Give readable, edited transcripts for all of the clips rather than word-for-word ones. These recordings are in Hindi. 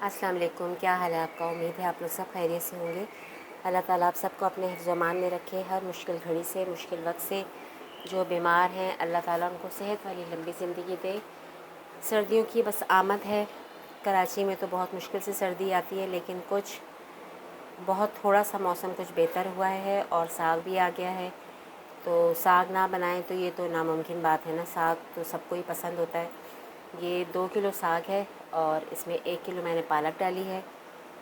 अस्सलाम वालेकुम। क्या हाल है आपका? उम्मीद है आप लोग सब खैरियत से होंगे। अल्लाह ताला आप सबको अपने हिफ्ज़-ओ-अमान में रखे, हर मुश्किल घड़ी से, मुश्किल वक्त से। जो बीमार हैं अल्लाह ताला उनको सेहत वाली लंबी ज़िंदगी दे। सर्दियों की बस आमद है। कराची में तो बहुत मुश्किल से सर्दी आती है, लेकिन कुछ बहुत थोड़ा सा मौसम कुछ बेहतर हुआ है और साग भी आ गया है। तो साग ना बनाएं तो ये तो नामुमकिन बात है ना। साग तो सबको ही पसंद होता है। ये 2 किलो साग है और इसमें 1 किलो मैंने पालक डाली है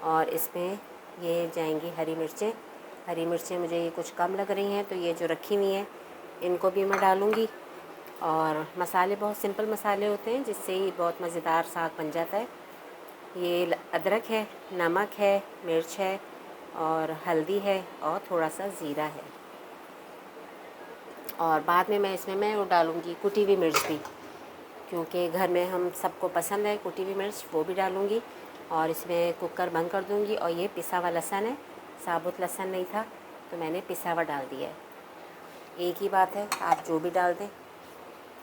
और इसमें ये जाएंगी हरी मिर्चें। हरी मिर्चें मुझे ये कुछ कम लग रही हैं, तो ये जो रखी हुई हैं इनको भी मैं डालूँगी। और मसाले बहुत सिंपल मसाले होते हैं, जिससे ही बहुत मज़ेदार साग बन जाता है। ये अदरक है, नमक है, मिर्च है और हल्दी है और थोड़ा सा ज़ीरा है। और बाद में मैं वो डालूँगी कुटी हुई मिर्च भी, क्योंकि घर में हम सबको पसंद है कुटी हुई मिर्च, वो भी डालूँगी। और इसमें कुकर बंद कर दूँगी। और ये पिसा हुआ लहसुन है, साबुत लहसुन नहीं था तो मैंने पिसा हुआ डाल दिया है। एक ही बात है, आप जो भी डाल दें।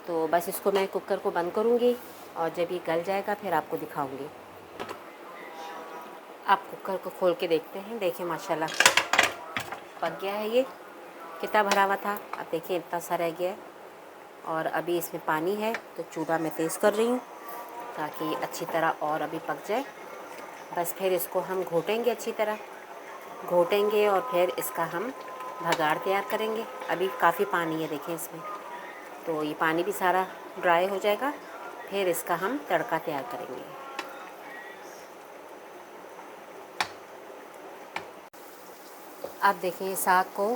तो बस इसको मैं कुकर को बंद करूँगी और जब ये गल जाएगा फिर आपको दिखाऊँगी। आप कुकर को खोल के देखते हैं। देखिए माशाल्लाह पक गया है। ये कितना भरा हुआ था, अब देखिए इतना सा रह गया है। और अभी इसमें पानी है तो चूल्हा मैं तेज़ कर रही हूँ ताकि अच्छी तरह और अभी पक जाए। बस फिर इसको हम घोटेंगे, अच्छी तरह घोटेंगे और फिर इसका हम भगाड़ तैयार करेंगे। अभी काफ़ी पानी है देखें इसमें, तो ये पानी भी सारा ड्राई हो जाएगा। फिर इसका हम तड़का तैयार करेंगे। अब देखें साग को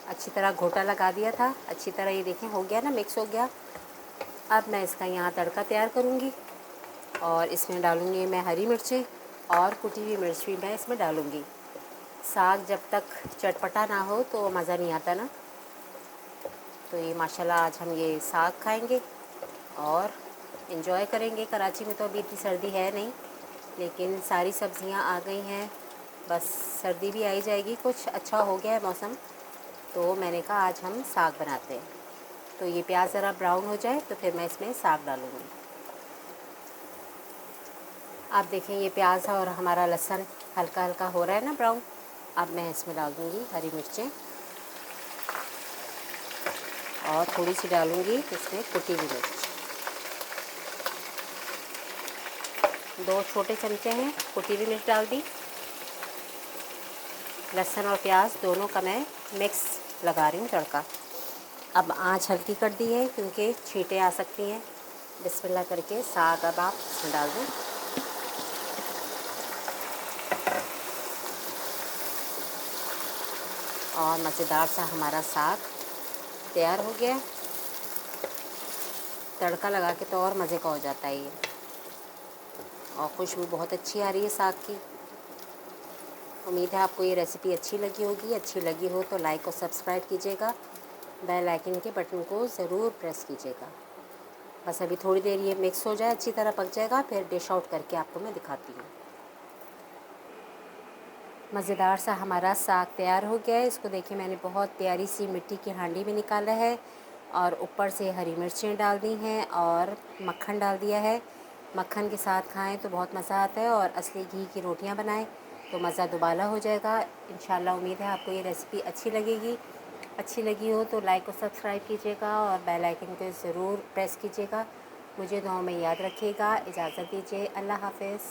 अच्छी तरह घोटा लगा दिया था, अच्छी तरह ये देखें हो गया ना, मिक्स हो गया। अब मैं इसका यहाँ तड़का तैयार करूँगी और इसमें डालूँगी मैं हरी मिर्चें और कुटी हुई मिर्च भी मैं इसमें डालूँगी। साग जब तक चटपटा ना हो तो मज़ा नहीं आता ना। तो ये माशाल्लाह आज हम ये साग खाएंगे और इन्जॉय करेंगे। कराची में तो अभी इतनी सर्दी है नहीं, लेकिन सारी सब्ज़ियाँ आ गई हैं। बस सर्दी भी आई जाएगी, कुछ अच्छा हो गया है मौसम, तो मैंने कहा आज हम साग बनाते हैं। तो ये प्याज ज़रा ब्राउन हो जाए तो फिर मैं इसमें साग डालूँगी। आप देखें ये प्याज और हमारा लहसुन हल्का हल्का हो रहा है ना ब्राउन। अब मैं इसमें डाल दूँगी हरी मिर्चें और थोड़ी सी डालूँगी इसमें कुटी हुई मिर्च। 2 छोटे चमचे हैं कुटी हुई मिर्च डाल दी। लहसुन और प्याज दोनों का मैं मिक्स लगा रही हूँ तड़का। अब आँच हल्की कर दी है क्योंकि छींटें आ सकती हैं। बिस्मिल्लाह करके साग अब आप इसमें डाल दें। और मज़ेदार सा हमारा साग तैयार हो गया। तड़का लगा के तो और मज़े का हो जाता है ये। और खुशबू बहुत अच्छी आ रही है साग की। उम्मीद है आपको ये रेसिपी अच्छी लगी होगी। अच्छी लगी हो तो लाइक और सब्सक्राइब कीजिएगा। बेल आइकन के बटन को ज़रूर प्रेस कीजिएगा। बस अभी थोड़ी देर ये मिक्स हो जाए, अच्छी तरह पक जाएगा, फिर डिश आउट करके आपको मैं दिखाती हूँ। मज़ेदार सा हमारा साग तैयार हो गया है। इसको देखिए मैंने बहुत प्यारी सी मिट्टी की हांडी में निकाला है और ऊपर से हरी मिर्चें डाल दी हैं और मक्खन डाल दिया है। मक्खन के साथ खाएं तो बहुत मज़ा आता है और असली घी की रोटियां बनाएं तो मज़ा दुबाला हो जाएगा। इंशाल्लाह उम्मीद है आपको ये रेसिपी अच्छी लगेगी। अच्छी लगी हो तो लाइक और सब्सक्राइब कीजिएगा और बेल आइकन को ज़रूर प्रेस कीजिएगा। मुझे दुआओं में याद रखिएगा। इजाज़त दीजिए। अल्लाह हाफ़िज़।